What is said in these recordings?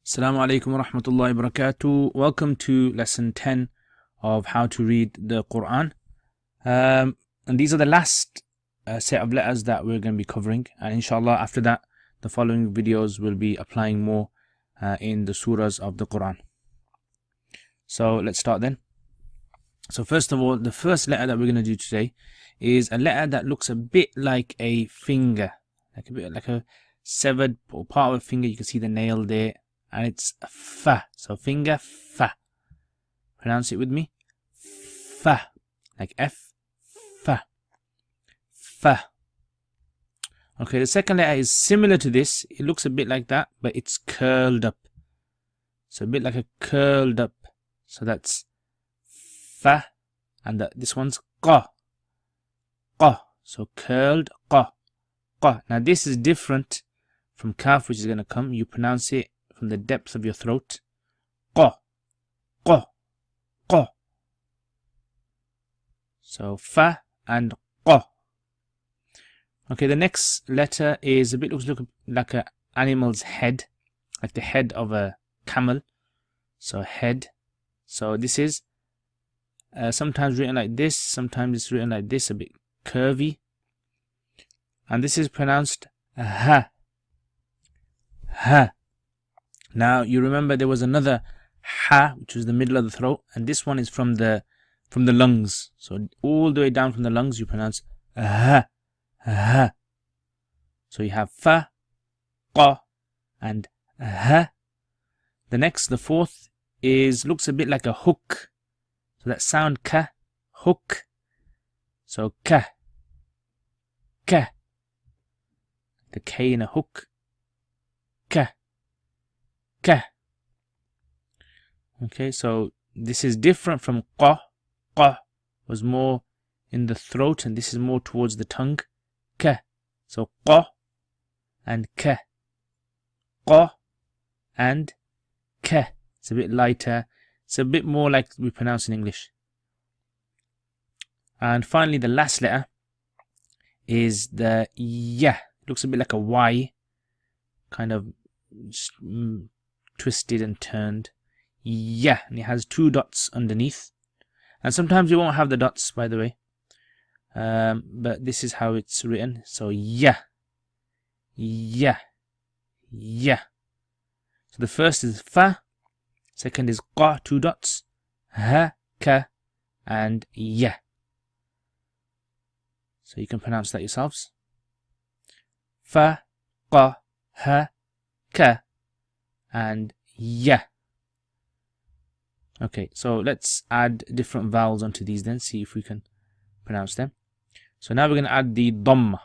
Assalamu alaikum wa rahmatullahi wa barakatuh. Welcome to lesson 10 of how to read the Quran. And these are the last set of letters that we're going to be covering. And inshallah, after that, the following videos will be applying more in the surahs of the Quran. So let's start then. So first of all, the first letter that we're going to do today is a letter that looks a bit like a finger, like a bit like a severed or part of a finger. You can see the nail there. And it's fa, so finger, fa. Pronounce it with me. Fa, like F, fa, fa. Okay, the second letter is similar to this. It looks a bit like that, but it's curled up. So a bit like a curled up. So that's fa, and this one's qa, qa. So curled, qa, qa. Now this is different from kaf, which is going to come. You pronounce it from the depth of your throat. Qa, qa, qa. So fa and qa. Okay, the next letter is looks like an animal's head, like the head of a camel. So head. So this is sometimes written like this, sometimes it's written like this, a bit curvy. And this is pronounced ha, ha. Now you remember there was another ha, which was the middle of the throat, and this one is from the lungs. So all the way down from the lungs you pronounce ha, ha. So you have fa, qa, and ha. The fourth looks a bit like a hook. So that sound ka, hook. So ka, ka. The K in a hook. Ka, ka. Okay, so this is different from qa. Qa was more in the throat, and this is more towards the tongue. Ka. So qa and ka. Qa and ka. It's a bit lighter. It's a bit more like we pronounce in English. And finally, the last letter is the ya. It looks a bit like a Y, kind of twisted and turned. Yeah, and it has 2 dots underneath. And sometimes you won't have the dots, by the way. But this is how it's written. So yeah, yeah, yeah. So the first is fa. Second is qa, 2 dots. Ha, ka, and ya. So you can pronounce that yourselves. Fa, qa, ha, ka, and ya. Okay, so let's add different vowels onto these then, see if we can pronounce them. So now we're going to add the dhamma.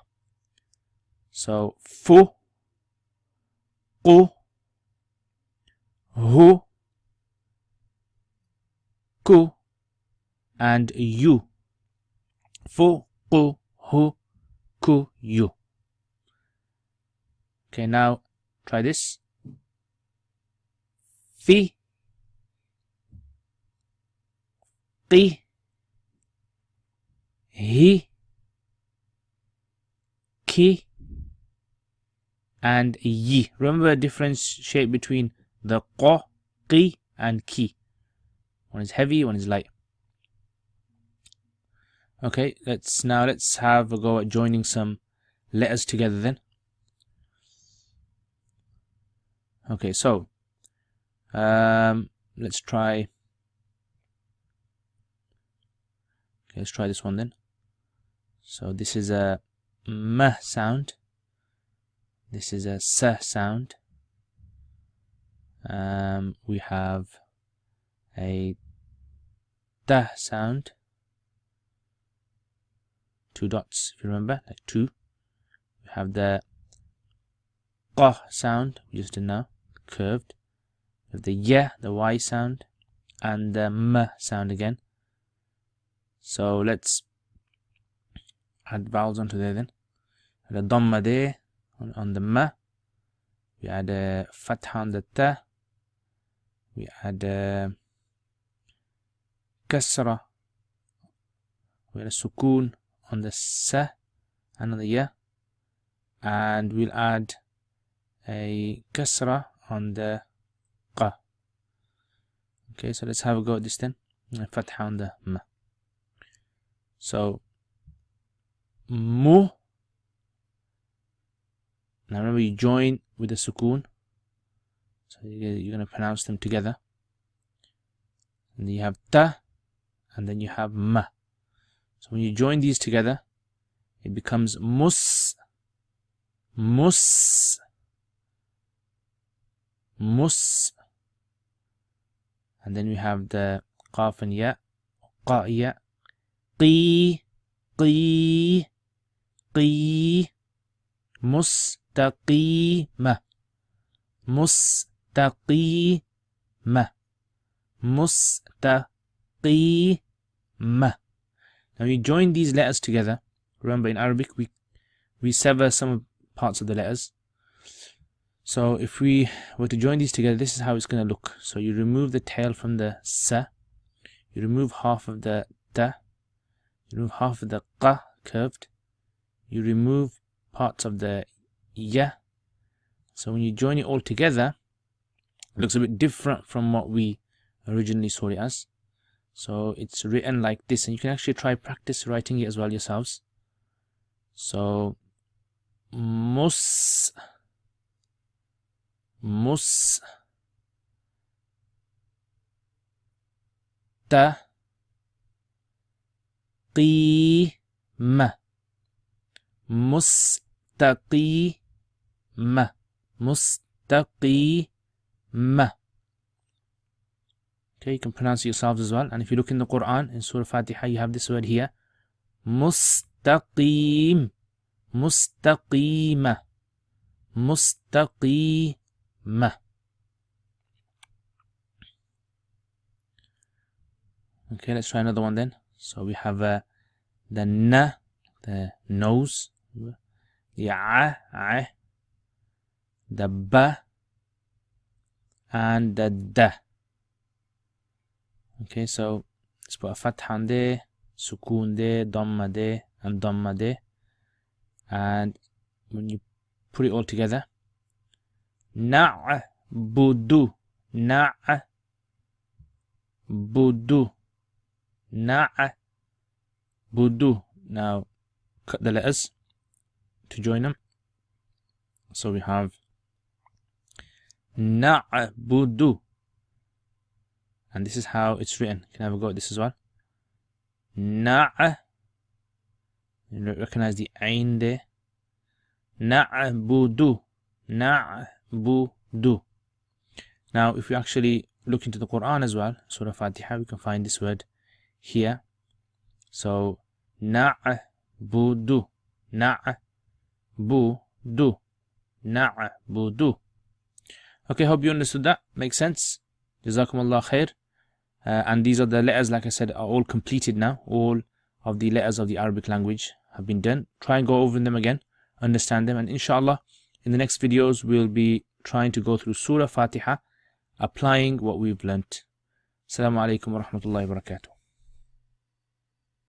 So fu, qu, hu, ku, and you. Fu, qu, hu, ku, you. Okay, now try this. Fi, qi, hi, ki, and yi. Remember differentiate between the qa, qi, and ki. One is heavy, one is light. Okay, let's have a go at joining some letters together then. Okay, so let's try this one then. So this is a m sound. This is a s sound. We have a d sound. 2 dots, if you remember, like 2. We have the qa sound, we just did now, curved. We have the ya, the y sound, and the m sound again. So let's add vowels onto there then. The dhamma there on the ma. We add a fatha on the ta. We add a kasra. We add a sukoon on the sa and on the ya. And we'll add a kasra on the qa. Okay, so let's have a go at this then. Fatha on the ma. So mu. Now remember, you join with the sukoon. So you're going to pronounce them together. And then you have ta, and then you have ma. So when you join these together, it becomes mus, mus, mus. And then we have the qaf and ya, qa ya, qi, qi, qi, mustaqima, mustaqima, mustaqima. Now you join these letters together. Remember, in Arabic we sever some parts of the letters. So if we were to join these together, this is how it's going to look. So you remove the tail from the sa, you remove half of the ta, you remove half of the qa, curved, you remove parts of the ya. So when you join it all together, it looks a bit different from what we originally saw it as. So it's written like this, and you can actually try practice writing it as well yourselves. So mus, mus, ta, qi, ma, mustaqi, ma, mustaqi, ma. Okay, you can pronounce it yourselves as well. And if you look in the Quran, in Surah Fatiha, you have this word here, mustaqim, mustaqima, mustaqima. Okay, let's try another one then. So we have the na, the nose, the a, the ba, and the da. Okay, so let's put a fatha on there, sukoon there, dhamma there, and dhamma there. And when you put it all together, na'budu, na'budu, na'budu. Now cut the letters to join them. So we have na'budu. And this is how it's written. You can have a go at this as well. Na'a. You recognize the ain there. Na'budu. Na'budu. Now, if we actually look into the Quran as well, Surah Fatiha, we can find this word here. So, na'budu. Na'budu. Na'budu. Okay, hope you understood that. Makes sense. Jazakumullah khair. And these are the letters, like I said, are all completed now. All of the letters of the Arabic language have been done. Try and go over them again, understand them, and inshallah in the next videos we'll be trying to go through Surah Fatiha, applying what we've learnt. Assalamu alaikum wa rahmatullahi wa barakatuh.